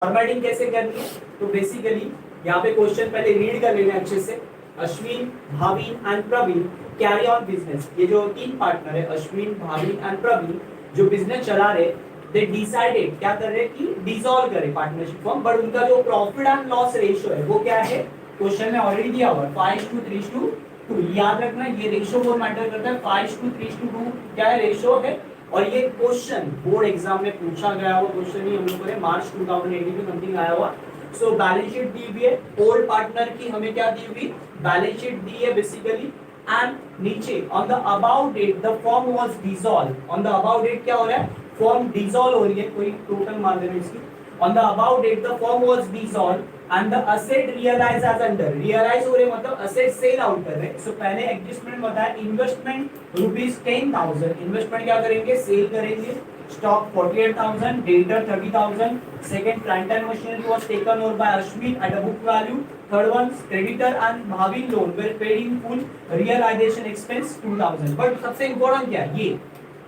Formatting कैसे करनी है? तो बेसिकली यहाँ पे क्वेश्चन पहले रीड कर लेना अच्छे से। Ashwin, Bhavin and Praveen carry on business. ये जो तीन पार्टनर है अश्विन, भाविन एंड प्रवीण, जो बिजनेस चला रहे, दे डिसाइडेड क्या कर रहे कि डिसॉल्व करे पार्टनरशिप फॉर्म, बट उनका जो प्रॉफिट एंड लॉस रेशियो है वो क्या है? क्वेश्चन में ऑलरेडी दिया हुआ है 5:3:2। याद रखना ये रेशियो बहुत मैटर करता है। 5:3:2 क्या है? रेशियो है। और ये क्वेश्चन बोर्ड एग्जाम में पूछा गया हुआ क्वेश्चन ही हम लोगों ने मार्च 2018 में समथिंग आया हुआ। सो बैलेंस शीट दी हुई है ओल्ड पार्टनर की, हमें क्या दी हुई? बैलेंस शीट दी है बेसिकली। एंड नीचे on the about date the firm was dissolve. On the about date क्या हो रहा है? फर्म डिसॉल्व हो रही है। कोई टोटल मान देना इसकी। On the about date the firm was dissolve and the asset realise as under. Realise हो रहे मतलब असेट सेल आउट कर रहे हैं। सो पहले एडजस्टमेंट बताया, इन्वेस्टमेंट ₹10,000। इन्वेस्टमेंट क्या करेंगे? सेल करेंगे। Stock 48,000, debtor 30,000। Second, plant and machinery was taken over by Ashwin at a book value. Third one, creditor and Bhavin loan were paid in full. Realisation expense 2,000। But सबसे important क्या है? ये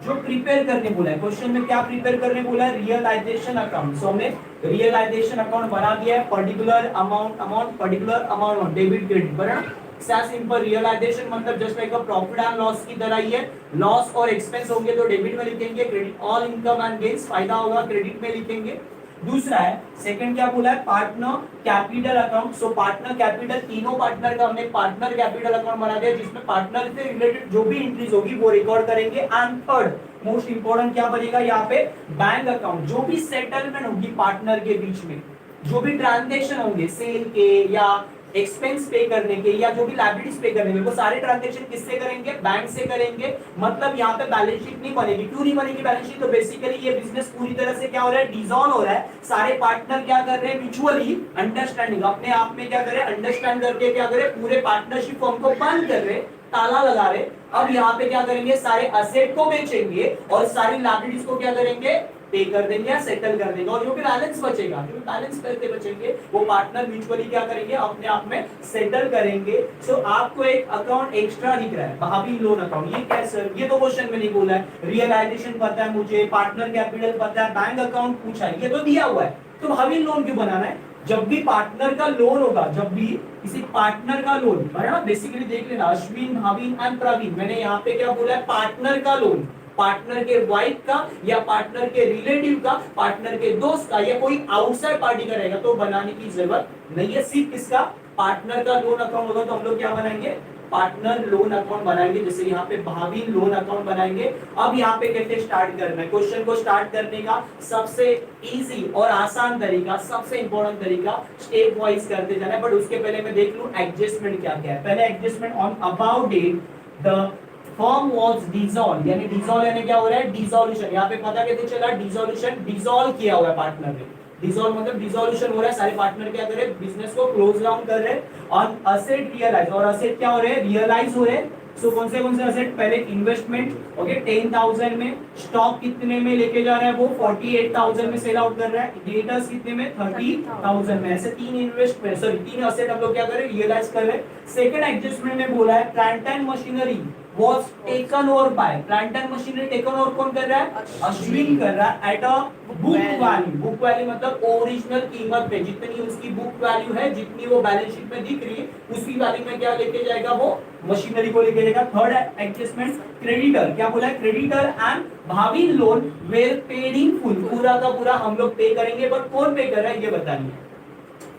जो prepare करने बोला है क्वेश्चन में, क्या प्रिपेयर करने बोला है? Realisation account. सो हमने रियलाइजेशन अकाउंट बना दिया है। Particular amount particular amount debit credit बना। सिंपल रियलाइजेशन मतलब just like profit and loss की तरह ही है। लॉस और एक्सपेंस होंगे तो डेबिट में लिखेंगे, credit all income and gains, फायदा होगा क्रेडिट में लिखेंगे। दूसरा है सेकंड क्या बोला है? Partner capital account. So partner capital, तीनों पार्टनर का हमने पार्टनर कैपिटल अकाउंट बना दिया जिसमें पार्टनर से रिलेटेड जो भी एंट्रीज होगी वो रिकॉर्ड करेंगे। एंड थर्ड मोस्ट इंपोर्टेंट क्या बनेगा यहाँ पे? Bank account. जो भी सेटलमेंट होगी पार्टनर के बीच में, जो भी ट्रांजेक्शन होंगे सेल के या एक्सपेंस पे करने के या जो भी लायबिलिटीज पे करने के, वो सारे ट्रांजैक्शन किससे करेंगे? बैंक से करेंगे। मतलब यहाँ पे बैलेंस शीट नहीं बनेगी। क्यों नहीं बनेगी बैलेंस शीट? तो बेसिकली ये बिजनेस पूरी तरह से क्या हो रहा है? डिसॉल्व हो रहा है। सारे पार्टनर क्या कर रहे हैं? म्यूचुअली अंडरस्टैंडिंग, अपने आप में क्या कर रहे हैं? अंडरस्टैंड करके क्या कर रहे हैं? पूरे पार्टनरशिप फॉर्म को बंद कर रहे हैं, ताला लगा रहे। अब यहाँ पे क्या करेंगे? सारे असेट को बेचेंगे और सारी लायबिलिटीज को क्या करेंगे? पे कर देंगे या सेटल कर देंगे। और जो भी बैलेंस बचेगा, जो भी बैलेंस पैसे बचेंगे वो पार्टनर म्यूचुअली क्या करेंगे? अपने आप में सेटल करेंगे। सो आपको एक अकाउंट एक्स्ट्रा दिख रहा है, भावी लोन अकाउंट। ये क्या है सर? ये तो क्वेश्चन में नहीं बोला है। रियलाइजेशन पता है मुझे, पार्टनर कैपिटल पता है, बैंक अकाउंट पूछा है, ये तो दिया हुआ है। तो भावी लोन क्यों बनाना है? जब भी पार्टनर का लोन होगा, जब भी किसी पार्टनर का लोन है ना, बेसिकली देख लेना अश्विन, भाविन एंड प्रवीण, मैंने यहाँ पे क्या बोला है? पार्टनर का लोन, पार्टनर के वाइफ का या पार्टनर के रिलेटिव का, पार्टनर के दोस्त का या कोई आउटसाइड पार्टी का रहेगा तो बनाने की जरूरत नहीं है। सिर्फ किसका? पार्टनर का लोन अकाउंट होगा तो हम लोग क्या बनाएंगे? पार्टनर लोन अकाउंट बनाएंगे। जैसे यहाँ पे भाविन लोन अकाउंट बनाएंगे। अब यहाँ पे कैसे स्टार्ट करना है? क्वेश्चन को स्टार्ट करने का सबसे इजी और आसान तरीका, सबसे इंपॉर्टेंट तरीका, स्टेप वाइज करते जाना है। बट उसके पहले मैं देख लूं एडजस्टमेंट क्या क्या है। पहले adjustment on about date the form was dissolve, यानी डिसॉल्व यानी क्या हो रहा है? डिसॉल्यूशन। यहाँ पे पता कैसे चला? डिसॉल्यूशन, डिसॉल्व किया हुआ है पार्टनर ने। डिसॉल्व मतलब डिसॉल्यूशन हो रहा है। सारे पार्टनर क्या कर रहे हैं? बिजनेस को क्लोज डाउन कर रहे हैं। ऑन असेट रियलाइज, और असेट क्या हो रहे हैं? रियलाइज हो रहे हैं। सो कौन से असेट? पहले इन्वेस्टमेंट ओके 10,000 में, स्टॉक कितने में लेके जा रहा है? वो 48,000 में सेल आउट कर रहा है। डेटर्स कितने में? 30,000 में। ऐसे तीन इन्वेस्टमेंट सॉरी तीन असेट हम लोग क्या कर रहे हैं? रियलाइज कर रहे हैं। सेकंड एडजस्टमेंट में बोला है plant and machinery was taken over by, plant and machinery taken over कौन कर रहा है? अश्विन कर रहा है at a book value। book value मतलब ओरिजिनल कीमत पे, जितनी उसकी बुक वैल्यू है, जितनी वो बैलेंस शीट में दिख रही है, उसी वैल्यू में क्या लेके जाएगा? वो मशीनरी को लेके जाएगा। थर्ड एडजस्टमेंट क्रेडिटर, क्या बोला है? क्रेडिटर एंड भावी loan were paid in full, पूरा का पूरा हम लोग पे करेंगे। बट कौन पे कर रहा है ये बताइए।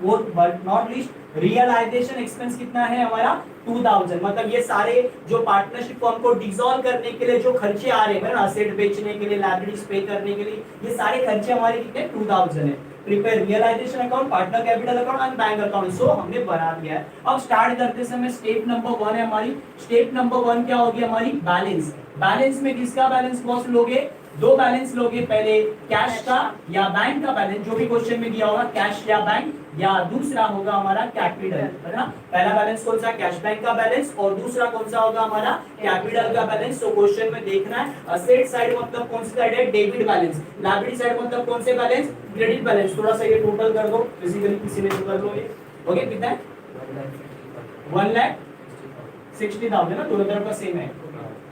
Fourth but not least realisation expense कितना है हमारा? 2,000। मतलब ये सारे जो पार्टनरशिप फॉर्म को डिसॉल्व करने के लिए जो खर्चे आ रहे हैं ना, असेट बेचने के लिए, लायबिलिटीज पे करने के लिए, ये सारे खर्चे हमारे कितने? 2,000 है। Prepare realisation account, partner capital account and bank account. So हमने बना दिया है। अब स्टार्ट करते समय स्टेप नंबर 1 है हमारी। स्टेप नंबर 1 क्या होगी हमारी? बैलेंस। बैलेंस में किसका बैलेंस बॉस लोगे? दो बैलेंस लोगे, पहले कैश का या बैंक का बैलेंस, जो भी क्वेश्चन में दिया होगा, कैश या बैंक, या दूसरा होगा हमारा कैपिटल, है ना। पहला बैलेंस कौन सा? कैश बैंक का बैलेंस, और दूसरा कौन सा होगा हमारा? कैपिटल का बैलेंस। तो क्वेश्चन में देखना है असेट साइड मतलब कौन सी साइड है? Debit balance. लायबिलिटी साइड मतलब कौन से बैलेंस? Credit balance. थोड़ा सा ये टोटल कर दो, फिजिकली किसी ने तो कर लो ये। ओके, कितना है? 1,60,000 ना, दोनों तरफ का सेम है,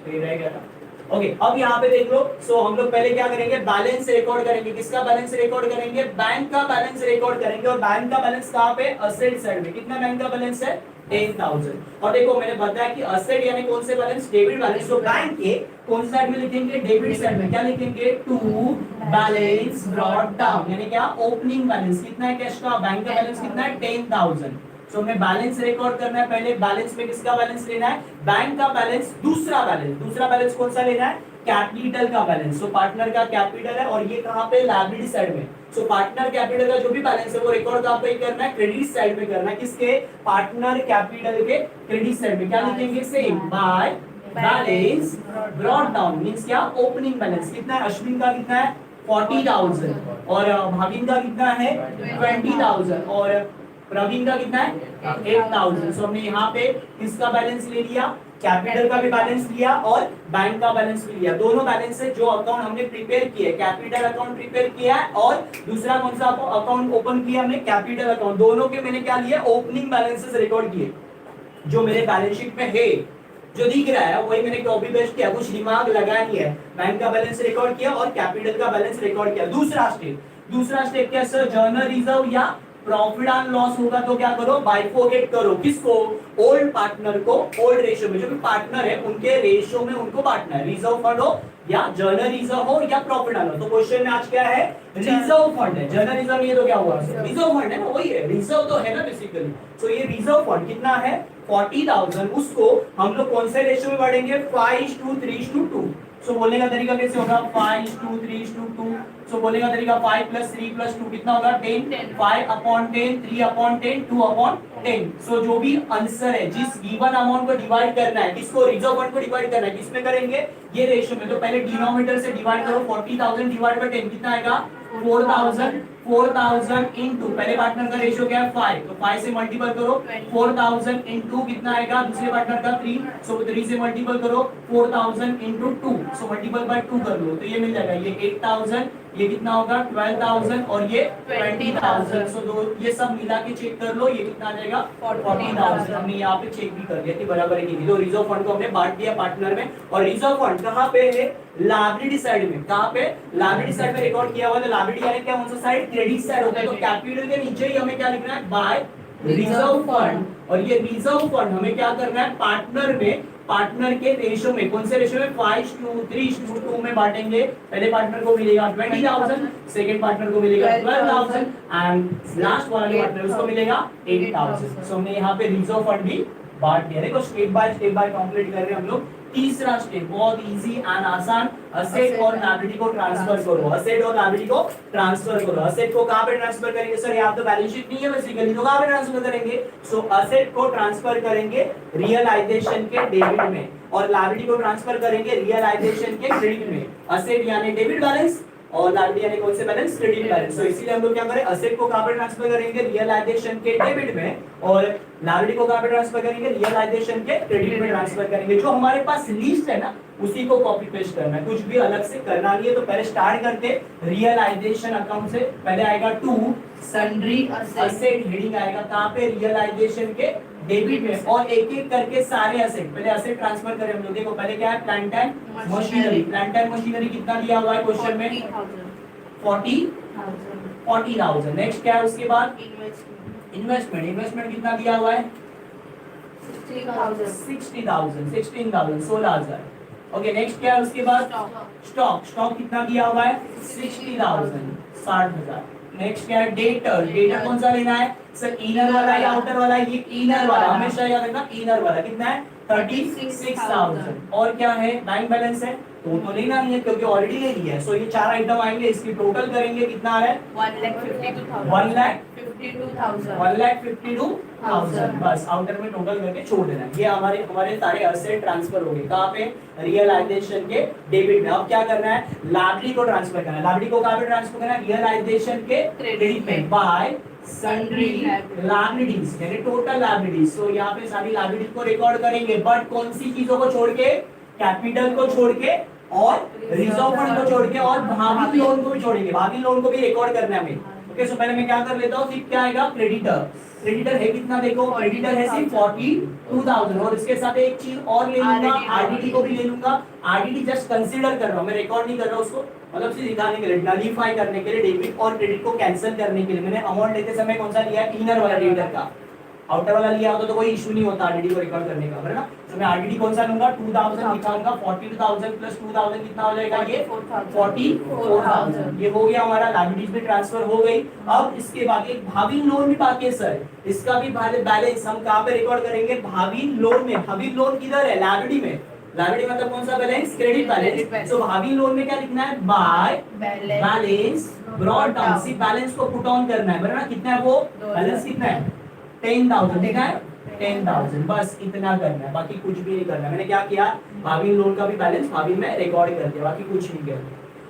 तो ये रह गया था ओके अब यहाँ पे देख लो। सो हम लोग पहले क्या करेंगे, बैलेंस रिकॉर्ड करेंगे। किसका बैलेंस रिकॉर्ड करेंगे, बैंक का बैलेंस रिकॉर्ड करेंगे। और बैंक का बैलेंस कहाँ पे, असेट साइड में। कितना बैंक का बैलेंस है, 10,000। और देखो मैंने बताया कि असेट यानी कौन से बैलेंस, डेबिट बैलेंस। तो बैंक के कौन सी साइड में लिखेंगे, डेबिट साइड में। क्या लिखेंगे, टू बैलेंस ब्रॉट डाउन, यानी क्या, ओपनिंग बैलेंस। कितना है कैश का, बैंक का बैलेंस कितना है, 10,000। सो हमें बैलेंस रिकॉर्ड करना है। पहले बैलेंस में किसका बैलेंस लेना है, बैंक का बैलेंस। दूसरा बैलेंस कौन सा लेना है, कैपिटल का बैलेंस। सो पार्टनर का कैपिटल है और ये कहां पे, लायबिलिटी साइड में। सो पार्टनर कैपिटल का जो भी बैलेंस है वो रिकॉर्ड कहां पे करना है, क्रेडिट साइड में करना है। किसके, पार्टनर कैपिटल के क्रेडिट साइड में। क्या लिखेंगे, same by balance brought down, means क्या, ओपनिंग बैलेंस। कितना है, अश्विन का कितना है, 40,000 और भाविन का कितना है, 20,000 और प्रवीण का कितना है, 8,000। सो हमने यहाँ पे किसका बैलेंस ले लिया, कैपिटल का भी बैलेंस लिया और बैंक का बैलेंस भी लिया। दोनों बैलेंस है जो अकाउंट हमने प्रिपेयर किया है, कैपिटल अकाउंट प्रिपेयर किया है और दूसरा कौन सा अकाउंट ओपन किया हमने, कैपिटल अकाउंट। दोनों के मैंने क्या लिया, ओपनिंग बैलेंसेस रिकॉर्ड किए जो मेरे बैलेंस शीट में है। जो दिख रहा है वही मैंने कॉपी पेस्ट किया, कुछ दिमाग लगाया नहीं है। बैंक का बैलेंस रिकॉर्ड किया और कैपिटल का बैलेंस रिकॉर्ड किया। दूसरा स्टेप क्या सर, जर्नल रिजर्व या प्रॉफिट एंड लॉस होगा तो क्या करो, बाइफोकेट करो। किसको, ओल्ड पार्टनर को ओल्ड रेशियो में, जो भी पार्टनर है उनके रेशियो में उनको बांटना है। रिजर्व फंड हो या जर्नल रिजर्व हो या प्रॉफिट एंड लॉस। तो क्वेश्चन में आज क्या है, रिजर्व फंड है। जर्नल रिजर्व ये तो क्या हुआ, रिजर्व फंड है ना, वही है, रिजर्व तो है ना बेसिकली। सो ये रिजर्व फंड कितना है, 40,000। उसको हम लोग कौन से रेशियो में बांटेंगे, 5:3:2। सो बोलने का तरीका कैसे होगा, 5:3:2। सो बोलने का तरीका 5 + 3 + 2 कितना होगा, 10। 5/10, 3/10, 2/10। सो जो भी आंसर है, जिस गिवन अमाउंट को डिवाइड करना है, किसको, रिजर्व फंड को डिवाइड करना है, किसमें करेंगे, ये रेशियो में। तो पहले डिनोमिनेटर से डिवाइड करो, 40,000 डिवाइड बाय 10 कितना आएगा, 4,000 इनटू, पहले पार्टनर का रेशियो क्या है, 5, तो 5 से मल्टीपल करो, 4,000 इनटू कितना आएगा, दूसरे पार्टनर का 3, सो 3 से मल्टीपल करो, 4,000 इनटू 2, सो मल्टीपल बाय 2 कर लो, तो ये मिल जाएगा, ये 8,000, ये कितना होगा 12,000 और ये 20,000। सो दो ये सब मिला के चेक कर लो, ये कितना आ जाएगा 40,000। हमने यहाँ पे चेक भी कर लिया कि बराबर है कि नहीं। तो रिजर्व फंड को हमने बांट दिया पार्टनर में। और रिजर्व फंड कहाँ पे है, लायबिलिटी साइड में। कहाँ पे, लायबिलिटी साइड में रिकॉर्ड किया हुआ है। तो लायबिलिटी यानी क्या, कौन सा साइड, क्रेडिट साइड होता है। तो कैपिटल के नीचे ही हमें क्या लिखना है, बाय रिजर्व फंड। और ये रिजर्व फंड हमें क्या करना है, पार्टनर में, पार्टनर के रेशियो में, कौन से रेशियो में, 5:3:2 में बांटेंगे। पहले पार्टनर को मिलेगा 20,000, सेकंड पार्टनर को मिलेगा 12,000 एंड लास्ट वाला पार्टनर उसको मिलेगा 8,000। सो हमने यहाँ पे रिजर्व फंड भी बांट दिया। देखो स्टेप बाय कंप्लीट कर रहे हैं हम लोग। तीसरा स्टेप बहुत इजी एंड आसान, असेट और लायबिलिटी को ट्रांसफर करो। असेट और लायबिलिटी को ट्रांसफर करो। असेट को कहां पे ट्रांसफर करेंगे सर, यहाँ तो बैलेंस शीट नहीं है बेसिकली, तो कहां पे ट्रांसफर करेंगे, सो असेट को ट्रांसफर करेंगे रियलाइजेशन के डेबिट में और लायबिलिटी को ट्रांसफर करेंगे रियलाइजेशन के क्रेडिट में। असेट यानी डेबिट बैलेंस और लायबिलिटी यानी कौन से बैलेंस, क्रेडिट बैलेंस। तो इसीलिए हम लोग क्या करें, असेट को कहां पे ट्रांसफर करेंगे, रियलाइजेशन के डेबिट में, और लायबिलिटी को कहां पे ट्रांसफर करेंगे, रियलाइजेशन के क्रेडिट में ट्रांसफर करेंगे। जो हमारे पास लिस्ट है ना उसी को कॉपी पेस्ट करना है, कुछ भी अलग से करना नहीं है। तो पहले स्टार्ट करते रियलाइजेशन अकाउंट से। पहले आएगा टू सन्ड्री असेट, हेडिंग आएगा कहां पे, रियलाइजेशन के डेबिट में, और एक एक करके सारे असेट, पहले असेट ट्रांसफर करें हम लोग। देखो पहले क्या है, plant and machinery. Plant and machinery कितना दिया हुआ है क्वेश्चन में, 40,000। नेक्स्ट क्या है उसके बाद, इन्वेस्टमेंट कितना दिया हुआ है, 16,000 16,000। ओके नेक्स्ट क्या है उसके बाद, स्टॉक कितना दिया हुआ है, 60,000 60,000। नेक्स्ट क्या है, डेटर कौन सा लेना है सर, इनर वाला या आउटर वाला, ये इनर वाला हमेशा याद रखना, इनर वाला कितना है 36,000। और क्या है, बैंक बैलेंस है तो लेना नहीं है क्योंकि ऑलरेडी ले लिया है। सो ये चार आइटम आएंगे, इसकी टोटल करेंगे कितना आ रहा है, 1,52,000। बस आउटर में टोटल करके छोड़ देना है। ये हमारे सारे असेट ट्रांसफर हो गए कहाँ पे, रियलाइजेशन के डेबिट में। अब क्या करना है, लायबिलिटी को ट्रांसफर करना है। लायबिलिटी को कहाँ पे ट्रांसफर करना है, रियलाइजेशन के क्रेडिट में बाय सन्ड्री लायबिलिटीज यानी टोटल लायबिलिटीज। तो यहाँ पे सारी लायबिलिटी को रिकॉर्ड करेंगे, बट कौन सी चीजों को छोड़ के, कैपिटल को छोड़ के और रिजर्व फंड को छोड़ के और भावी लोन को भी छोड़ेंगे। भावी लोन को भी रिकॉर्ड करना है हमें, ओके सो पहले मैं क्या कर लेता हूँ, फिर क्या आएगा क्रेडिटर। क्रेडिटर है कितना देखो, क्रेडिटर है सिर्फ 42,000 और इसके साथ एक चीज और ले लूंगा, आरडीडी को भी ले लूंगा। आरडीडी जस्ट कंसीडर कर रहा हूँ, मैं रिकॉर्ड नहीं कर रहा हूँ उसको, मतलब सिर्फ दिखाने के लिए, नलीफाई करने के लिए, डेबिट और क्रेडिट को कैंसिल करने के लिए। मैंने अमाउंट लेते समय कौन सा लिया है, इनर वाला क्रेडिटर का। आउटर वाला लिया होता तो कोई इशू नहीं होता आरडीडी को रिकॉर्ड करने का, है ना। तो मैं आरडीडी कौन सा लूंगा, 2000 लिखाऊंगा, 42,000 प्लस 2000 कितना हो जाएगा, ये 44,000। ये हो गया हमारा, लायबिलिटीज में ट्रांसफर हो गई। अब इसके बाद एक भावी लोन भी बाकी है सर, इसका भी बैलेंस हम कहां पे रिकॉर्ड करेंगे, भावी लोन में। भावी लोन किधर है, लायबिलिटी में। लायबिलिटी मतलब कौन सा बैलेंस, क्रेडिट बैलेंस। सो भावी लोन में क्या लिखना है, बाय बैलेंस ब्रॉट डाउन, सिर्फ बैलेंस को पुट ऑन करना है, बराबर। कितना है वो बैलेंस, कितना है 10,000, ठीक है 10,000, बस इतना करना है, बाकी कुछ भी नहीं करना है। मैंने क्या किया, भावी लोन का भी बैलेंस भावी में रिकॉर्ड कर दिया, बाकी कुछ नहीं किया।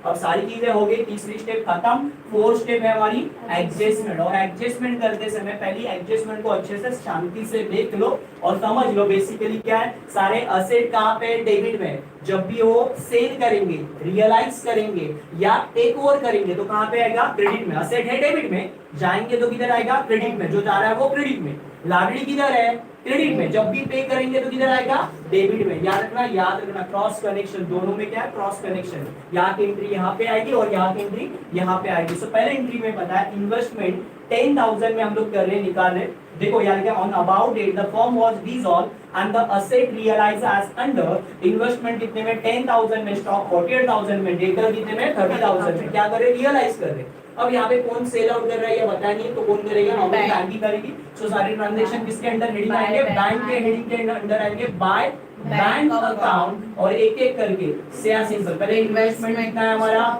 अब सारी चीजें हो गई, तीसरी स्टेप खत्म। फोर्थ स्टेप है हमारी एडजस्टमेंट। और एडजस्टमेंट करते समय पहली एडजस्टमेंट को अच्छे से शांति से देख लो और समझ लो बेसिकली क्या है। सारे असेट कहाँ पे, डेबिट में। जब भी वो सेल करेंगे, रियलाइज करेंगे या टेक ओवर करेंगे तो कहाँ पे आएगा, क्रेडिट में। असेट है डेबिट में, जाएंगे तो किधर आएगा, क्रेडिट में। जो जा रहा है वो क्रेडिट में, लायबिलिटी किधर है, क्रेडिट में। जब भी पे करेंगे तो किधर आएगा, डेबिट में। याद रखना क्रॉस कनेक्शन, दोनों में क्या है, क्रॉस कनेक्शन। यहाँ की एंट्री यहाँ पे आएगी और यहाँ की एंट्री यहाँ पे आएगी। सो पहले एंट्री में पता है इन्वेस्टमेंट 10,000 में हम लोग कर रहे हैं, निकाल रहे। देखो यार क्या, on about date the firm was dissolve and the asset realise as under. Investment कितने में, 10,000 में, स्टॉक 48,000 में, डेटर कितने में, 30,000 में। क्या कर रहे, रियलाइज कर रहे। अब यहाँ पे कौन सेल आउट कर रहा है ये बताया नहीं, तो कौन करेगा, नॉर्मल बैंक ही करेगी। सो सारे ट्रांजैक्शन किसके अंडर हेडिंग आएंगे, बैंक के हेडिंग के अंडर आएंगे, बाय बैंक अकाउंट। और एक एक करके से सिंपल, पहले इन्वेस्टमेंट कितना है हमारा,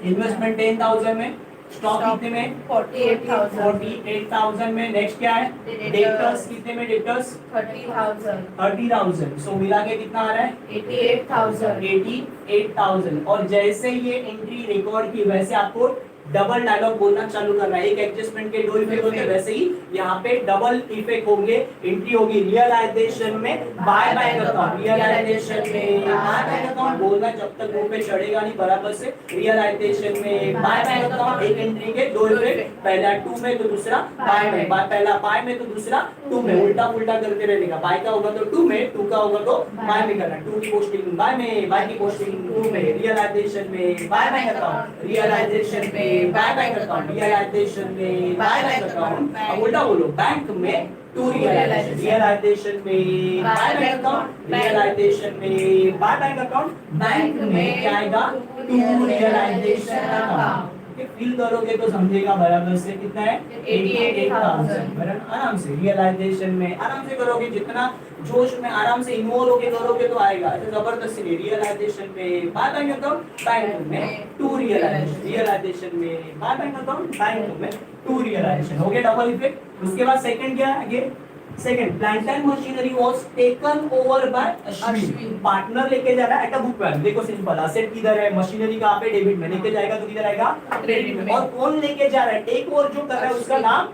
इन्वेस्टमेंट 10,000 में, स्टॉक कितने में, 48,000 में। नेक्स्ट क्या है, डेटर्स कितने में, डेटर्स 30,000। सो मिला के कितना आ रहा है, 88,000। और जैसे ये एंट्री रिकॉर्ड की वैसे आपको डबल डायलॉग बोलना चालू करना है। एक एडजस्टमेंट के दो इफेक्ट होते हैं, वैसे ही यहाँ पे डबल इफेक्ट होंगे। एंट्री होगी रियलाइजेशन में, बाय बैंक अकाउंट, रियलाइजेशन में बाय बैंक अकाउंट बोलना जब तक मुंह पे चढ़ेगा नहीं बराबर से। रियलाइजेशन में बाय बैंक अकाउंट, एक एंट्री के दो इफेक्ट, पहला टू में तो दूसरा बाय में, पहला बाय में तो दूसरा टू में, उल्टा उल्टा करते रहने का। बाय का होगा तो टू में, टू का होगा तो बाय में करना। टू की पोस्टिंग बाय में, बाय की पोस्टिंग टू में। रियलाइजेशन में बाय बैंक अकाउंट, रियलाइजेशन में बाय बैंक अकाउंट, रियलाइजेशन में बाय बैंक अकाउंट। अब उल्टा बोलो, बैंक में टू रियलाइजेशन, रियलाइजेशन में बाय बैंक अकाउंट, रियलाइजेशन में बाय बैंक अकाउंट, बैंक में क्या आएगा, टू रियलाइजेशन अकाउंट। फील करोगे तो समझेगा बराबर से। कितना है, 88,000, बराबर। आराम से रियलाइजेशन में आराम से करोगे, जितना जोश में आराम से इन्वॉल्व होके करोगे तो आएगा। ऐसे जबरदस्ती नहीं। रियलाइजेशन में बाय बैंक अकाउंट, बैंक में टू रियलाइजेशन, रियलाइजेशन में बाय बैंक अकाउंट, बैंक में टू रियलाइजेशन। हो गया डबल इफेक्ट। उसके बाद सेकंड क्या है, आगे second, plant and machinery was taken over by Ashwin. Partner लेके जा रहा है एट अ बुक वैल्यू। देखो सिंपल, असेट किधर है, मशीनरी कहां पे, डेबिट में। लेके जाएगा तो किधर आएगा, क्रेडिट में। और कौन लेके जा रहा है, टेक ओवर जो कर रहा है उसका नाम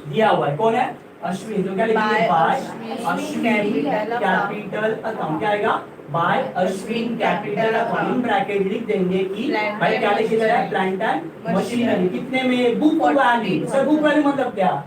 दिया हुआ है, कौन है, अश्विन। तो क्या लिखेंगे, बाय अश्विन कैपिटल अकाउंट। क्या आएगा, by Ashwin capital account. In bracket लिख देंगे कि भाई क्या लेके जा रहा है, प्लांट एंड मशीनरी। कितने में, book value. Sir book value मतलब क्या,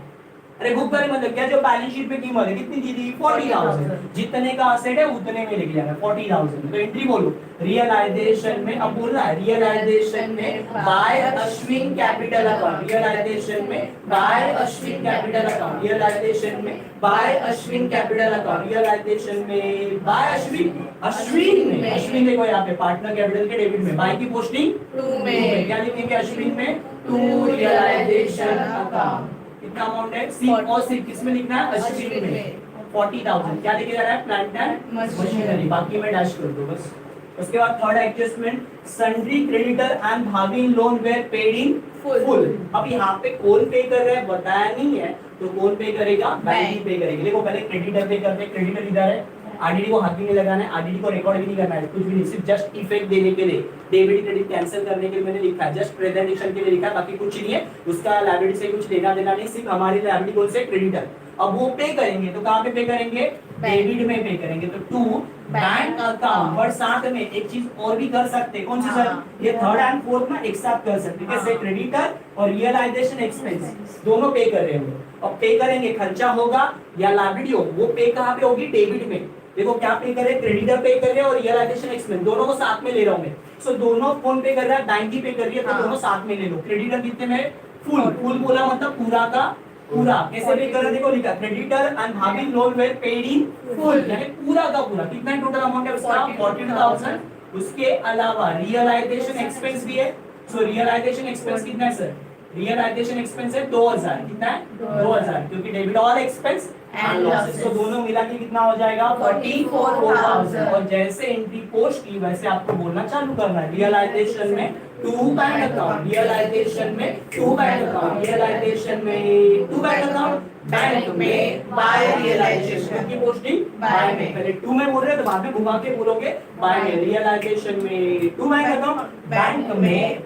अरे बुक वैल्यू मतलब क्या, जो बैलेंस शीट पे कीमत है कितनी दी थी, 40,000। जितने का असेट है उतने में लेके जाना है, 40,000। तो एंट्री बोलो, रियलाइजेशन में। अब बोल रहा है रियलाइजेशन में by Ashwin capital account, realisation में by Ashwin capital account, realisation में by Ashwin capital account, realisation में बाय अश्विन, अश्विन में। अश्विन देखो यहाँ पे पार्टनर कैपिटल के डेबिट में, बाय की पोस्टिंग टू में। क्या लिखेंगे, अश्विन में टू रियलाइजेशन अकाउंट। कितना अमाउंट है, सी और सी किसमें लिखना है, अश्विन में 40,000। क्या लिखे जा रहा है, प्लांट एंड मशीनरी। बाकी में डैश कर दो बस। उसके बाद third adjustment, sundry creditor and भावी loan were paid in full. अब यहाँ पे कौन पे कर रहा है बताया नहीं है, तो कौन पे करेगा, बैंक ही पे करेगी। देखो पहले क्रेडिटर पे करते हैं, क्रेडिटर इधर है, आरडीडी को हाथ भी नहीं लगाना है, आरडीडी को रिकॉर्ड भी नहीं करना है, कुछ भी नहीं, सिर्फ जस्ट इफेक्ट देने के लिए, डेबिट क्रेडिट कैंसिल करने के लिए मैंने लिखा है, जस्ट प्रेजेंटेशन के लिए लिखा है, बाकी कुछ नहीं है। उसका लायबिलिटी से कुछ लेना देना नहीं, सिर्फ हमारी लायबिलिटी कौन से, क्रेडिटर। अब वो पे करेंगे तो कहाँ पे पे करेंगे, डेबिट में पे करेंगे। तो टू बैंक अकाउंट। और साथ में एक चीज और भी कर सकते हैं, कौन सी सर, ये थर्ड एंड फोर्थ में एक साथ कर सकते हैं। कैसे, क्रेडिटर और रियलाइजेशन एक्सपेंस दोनों पे कर रहे होंगे। अब पे करेंगे, खर्चा होगा या लायबिलिटी हो, वो पे कहाँ पे होगी, डेबिट में। देखो क्या पे कर रहे हैं, क्रेडिटर पे कर रहे हैं और रियलाइजेशन एक्सपेंस दोनों को साथ में ले रहा हूं मैं। सो दोनों कौन पे कर रहा है, बैंक ही पे कर रही है, तो दोनों साथ में ले लो। क्रेडिटर कितने में, फुल, फुल बोला मतलब पूरा का पूरा। कैसे पे कर रहे, देखो लिखा, creditor and Bhavin loan were paid in full, यानी पूरा का पूरा। कितना टोटल अमाउंट है उसका, 42,000। उसके अलावा रियलाइजेशन एक्सपेंस भी है। सो रियलाइजेशन एक्सपेंस कितना है सर, रियलाइजेशन एक्सपेंस है 2000। कितना है, 2000, क्योंकि debit all expense and losses, तो दोनों मिला के कितना हो जाएगा, 44,000। और जैसे एंट्री पोस्ट की वैसे आपको बोलना चालू करना है। रियलाइजेशन में टू बैंक अकाउंट, रियलाइजेशन में टू बैंक अकाउंट, रियलाइजेशन में टू बैंक अकाउंट, बैंक में बाय रियलाइजेशन की पोस्टिंग बाय में। पहले टू में बोल रहे तो बाद में घुमा के बोलोगे बाय में। रियलाइजेशन में टू बैंक अकाउंट, बैंक में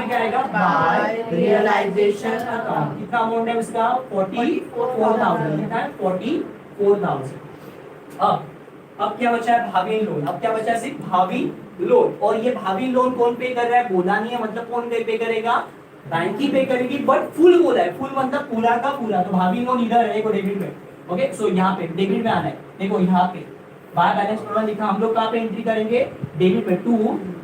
क्या आएगा, बाय रियलाइजेशन अकाउंट। कितना अमाउंट है उसका, 44,000। कितना है, 44,000। अब क्या बचा है, भावी लोन। अब क्या बचा है, सिर्फ भावी लोन। और ये भावी लोन कौन पे कर रहा है, बोला नहीं है, मतलब कौन पे करेगा, बैंक ही पे करेगी, बट फुल बोला है, फुल मतलब पूरा का पूरा। तो भावी लोन इधर है, देखो डेबिट में। ओके, सो यहाँ पे डेबिट में आना है, देखो यहाँ पे बाय बैलेंस प्रोग्राम लिखा, हम लोग कहाँ पे एंट्री करेंगे, डेबिट में। टू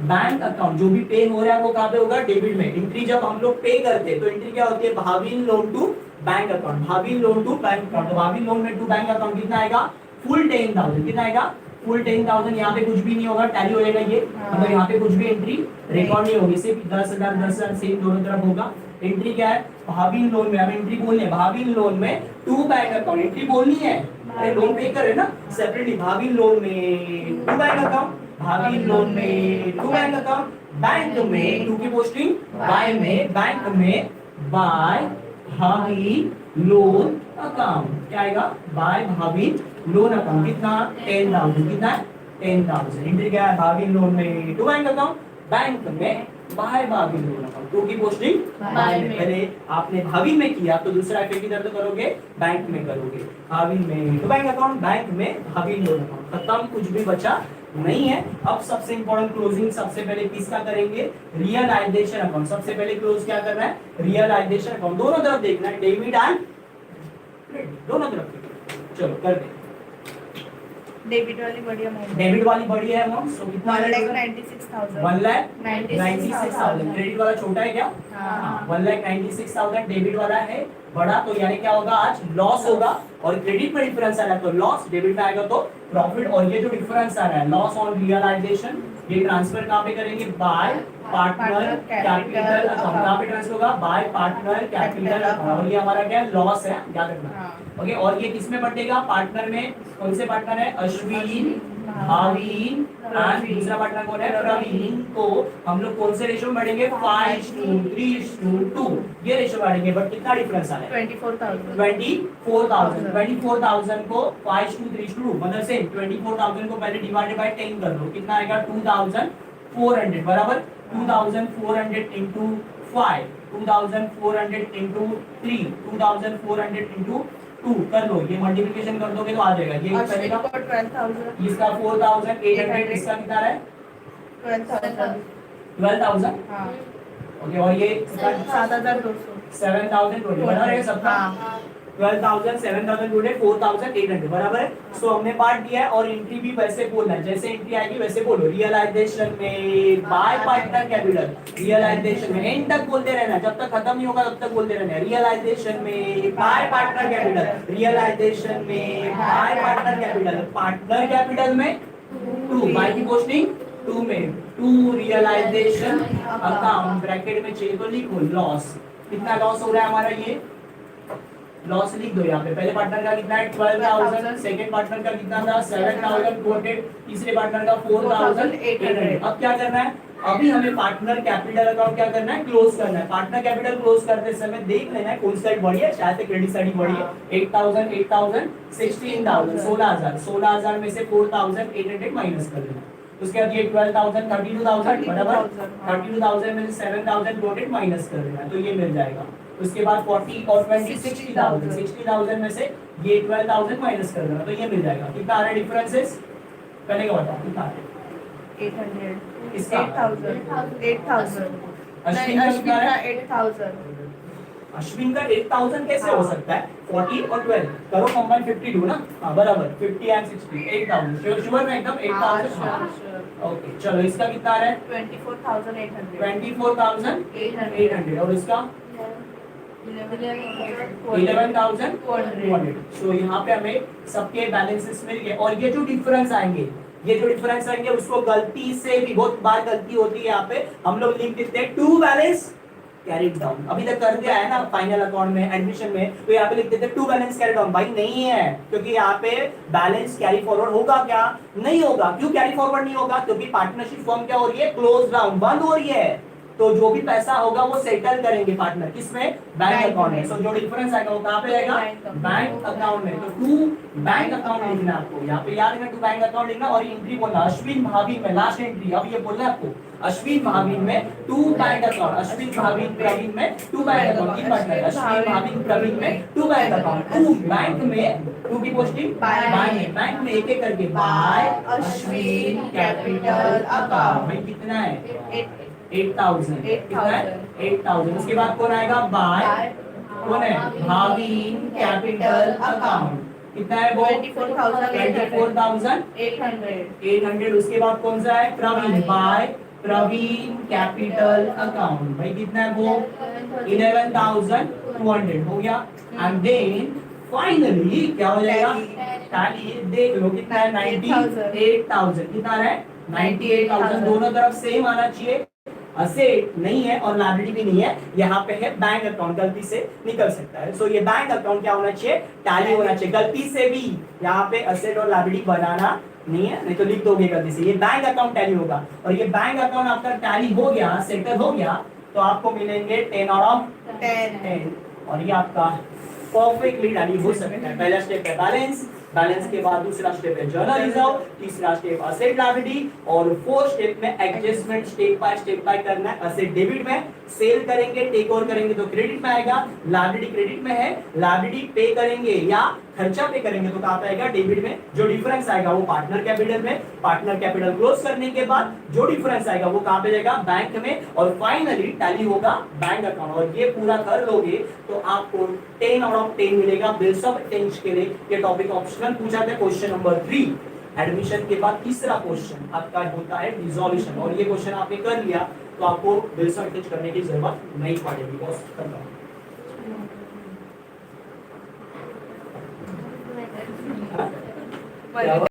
बैंक अकाउंट, जो भी पे हो रहा है वो कहाँ पे होगा, डेबिट में। एंट्री जब हम लोग पे करते हैं तो एंट्री क्या होती है, भावी लोन टू बैंक अकाउंट, भावी लोन टू बैंक अकाउंट। तो भावी लोन में टू बैंक अकाउंट कितना आएगा, फुल 10,000। कितना आएगा, फुल 10,000। यहाँ पे कुछ भी नहीं होगा, टैली हो जाएगा ये, मतलब यहाँ पे कुछ भी एंट्री रिकॉर्ड नहीं होगी, सिर्फ 10,000 10,000 सेम दोनों तरफ होगा। एंट्री क्या है, भावी लोन में, हमें एंट्री बोलनी है, भावी लोन में टू बैंक अकाउंट, एंट्री बोलनी है। अरे लोन पे कर रहे ना सेपरेटली, भावी लोन में टू बैंक अकाउंट, भावी लोन में टू बैंक अकाउंट, बैंक में टू की पोस्टिंग बाय में, बैंक में बाय भावी लोन अकाउंट। क्या आएगा, बाय भावी लोन अकाउंट। कितना, 10,000। कितना है, 10,000। एंट्री क्या है, भावी लोन में टू बैंक अकाउंट, बैंक में बाय भावी लोन अकाउंट। टू की पोस्टिंग बाय में। पहले आपने भावी में किया तो दूसरा इफेक्ट किधर तो करोगे, बैंक में करोगे। भावी में टू बैंक अकाउंट, बैंक में भावी लोन अकाउंट। खत्म, कुछ भी बचा नहीं है। अब सबसे इंपॉर्टेंट क्लोजिंग सबसे पहले किसका करेंगे, रियलाइजेशन अकाउंट। सबसे पहले क्लोज क्या करना है, रियलाइजेशन अकाउंट। दोनों तरफ देखना है, डेबिट एंड क्रेडिट दोनों तरफ। चलो कर दे। डेबिट वाली बड़ी अमाउंट, डेबिट वाली बड़ी है अमाउंट, सो कितना 1,96,000, 1,96,000। क्रेडिट वाला छोटा है क्या, हाँ 1,96,000 डेबिट वाला है बड़ा। तो यानी क्या होगा, आज लॉस होगा। और क्रेडिट में डिफरेंस आ रहा है तो लॉस, डेबिट में आएगा तो प्रॉफिट। और ये जो डिफरेंस आ रहा है, लॉस ऑन रियलाइजेशन, ये ट्रांसफर कहाँ पे करेंगे, बाय पार्टनर कैपिटल अकाउंट। कहाँ पे ट्रांसफर होगा, बाय पार्टनर कैपिटल अकाउंट। और ये हमारा क्या है, लॉस है, याद रखना। ओके, और ये किसमें बटेगा, पार्टनर में। कौन से पार्टनर है, अश्विन, भावीन एंड दूसरा पार्टनर कौन है, प्रवीण। को हम लोग कौन से रेशियो में बढ़ेंगे, 5:3:2 ये रेशियो बढ़ेंगे। बट कितना डिफरेंस आ रहा है, 24,000। 24,000 को 5:3:2 मतलब से 24,000 को पहले डिवाइडेड बाय 10 कर लो। कितना आएगा, 2,400 बराबर। 2,400 into 5, 2,400 into 3, 2,400 into 2 कर लो। ये मल्टीप्लिकेशन कर दोगे तो आ जाएगा। ये करेगा 12,000, इसका 4,800, इसका कितना है 12,000। हाँ ओके, और ये 7,200, 7,020 बराबर है सबका। 12,000, 7,000 4,800 बराबर है। सो हमने पार्ट दिया है। और एंट्री भी वैसे बोलना है, जैसे एंट्री आएगी वैसे बोलो। रियलाइजेशन में बाय पार्टनर कैपिटल, रियलाइजेशन में एंड तक बोलते रहना, जब तक खत्म नहीं होगा तब तक बोलते रहना। रियलाइजेशन में बाय पार्टनर कैपिटल, रियलाइजेशन में bye partner capital, partner capital में 2 बाय की पोस्टिंग 2 में 2 रियलाइजेशन अकाउंट ब्रैकेट में चाहिए तो लिखो लॉस। कितना लॉस हो रहा है हमारा, ये लॉस लिख दो यहाँ पे। पहले पार्टनर का कितना है 12,000, सेकंड पार्टनर का कितना था 7,200, तीसरे पार्टनर का 4,800। अब क्या करना है, अभी हमें पार्टनर कैपिटल अकाउंट क्या करना है, क्लोज करना है। पार्टनर कैपिटल क्लोज करते समय देख लेना है कौन सी साइड बढ़ी है, शायद से क्रेडिट साइड बढ़ी है। 8,000, 8,000, 16,000, 16,000, 16,000 में से 4,800 माइनस कर देना। उसके बाद ये 12,000, 32,000 बराबर। 32,000 में से 7,200 माइनस कर देना, तो ये मिल जाएगा। उसके बाद 40 और 20 60,000, 60,000 में से ये 12,000 माइनस कर देना, तो ये मिल जाएगा। कितना आ रहा है डिफरेंसेस, पहले का बताओ कितना आ रहा है। 800, इसका 8,000, 8,000, अश्विन का कितना है 8,000, अश्विन का 8000 कैसे हो सकता है? 40 और 12 करो कंबाइन 52 ना। हाँ बराबर 50 एंड 60 8000 श्योर ना एकदम 8000। हाँ ओके चलो इसका कितना आ रहा है? 24,800 24,800 और इसका 11,200। सो यहाँ पे हमें सबके बैलेंसेस मिल गए और ये जो डिफरेंस आएंगे उसको गलती से भी बहुत बार गलती होती है यहाँ पे हम लोग लिख देते हैं टू बैलेंस कैरिड डाउन। अभी तक कर दिया है ना फाइनल अकाउंट में एडमिशन में, तो यहाँ पे लिख देते हैं टू बैलेंस कैरी डाउन। भाई नहीं है, क्योंकि यहाँ पे बैलेंस कैरी फॉरवर्ड होगा क्या? नहीं होगा। क्यों कैरी फॉरवर्ड नहीं होगा? क्योंकि पार्टनरशिप फॉर्म क्या हो रही है? क्लोज डाउन, बंद हो रही है। तो जो भी पैसा होगा वो सेटल करेंगे पार्टनर किसमें? बैंक अकाउंट में। सो जो डिफरेंस आएगा वो कहाँ पे आएगा? बैंक अकाउंट में। तो टू बैंक अकाउंट लिखना आपको, यहाँ पे याद रखना टू बैंक अकाउंट लिखना और एंट्री बोलना अश्विन भाभी में, लास्ट एंट्री। अब ये बोलना है आपको अश्विन भाभी में टू बैंक अकाउंट, अश्विन भाभी प्रवीण में टू बैंक अकाउंट की पार्टनर, अश्विन भाभी प्रवीण में two bank account. Two bank में टू की पोस्टिंग बैंक में एक एक करके बाय अश्विन कैपिटल अकाउंट। भाई कितना है? 8000 कितना है? 8000। उसके बाद कौन आएगा? बाय कौन है? भाभी कैपिटल अकाउंट। कितना है वो? 24,800। उसके बाद कौन सा है? Praveen, by Praveen capital account. भाई कितना है वो? 11,200 हो गया। एंड देन फाइनली क्या हो जाएगा? टैली देख लो कितना है? 98,000। कितना है? 98,000। दोनों तरफ सेम आना चाहिए। असेट नहीं है और लायबिलिटी भी नहीं है, यहाँ पे है बैंक अकाउंट, गलती से निकल सकता है। सो ये बैंक अकाउंट क्या होना चाहिए? टैली होना चाहिए। गलती से भी यहाँ पे असेट और लायबिलिटी बनाना नहीं है, नहीं तो लिख दोगे गलती से। ये बैंक अकाउंट टैली होगा और ये बैंक अकाउंट आपका टैली हो गया, सेटल हो गया, तो आपको मिलेंगे 10 आउट ऑफ 10 और ये आपका परफेक्टली टैली हो सकता है। पहला स्टेप है बैलेंस के बाद दूसरा स्टेप है जर्नल रिजर्व, तीसरा स्टेप असेट लायबिलिटी और फोर्थ स्टेप में एडजस्टमेंट स्टेप बाय करना है। असेट डेबिट में, सेल करेंगे टेक ओवर करेंगे तो क्रेडिट में आएगा, लायबिलिटी क्रेडिट में है, लायबिलिटी पे करेंगे या खर्चा पे करेंगे तो कहाँ पे आएगा? डेबिट में। जो डिफरेंस आएगा वो पार्टनर कैपिटल में, पार्टनर कैपिटल क्लोज करने के बाद जो डिफरेंस आएगा वो कहाँ पे जाएगा? बैंक में। और फाइनली टैली होगा बैंक अकाउंट। और ये पूरा कर लोगे तो आपको 10 आउट ऑफ 10 मिलेगा बिल्स ऑफ एक्सचेंज के लिए। ये टॉपिक ऑप्शनल पूछा था क्वेश्चन नंबर 3। एडमिशन के बाद तीसरा क्वेश्चन आपका होता है रिजोल्यूशन और ये क्वेश्चन आपने कर लिया तो आपको बिल्स ऑफ एक्सचेंज करने की जरूरत नहीं पड़ेगी। बस खत्म।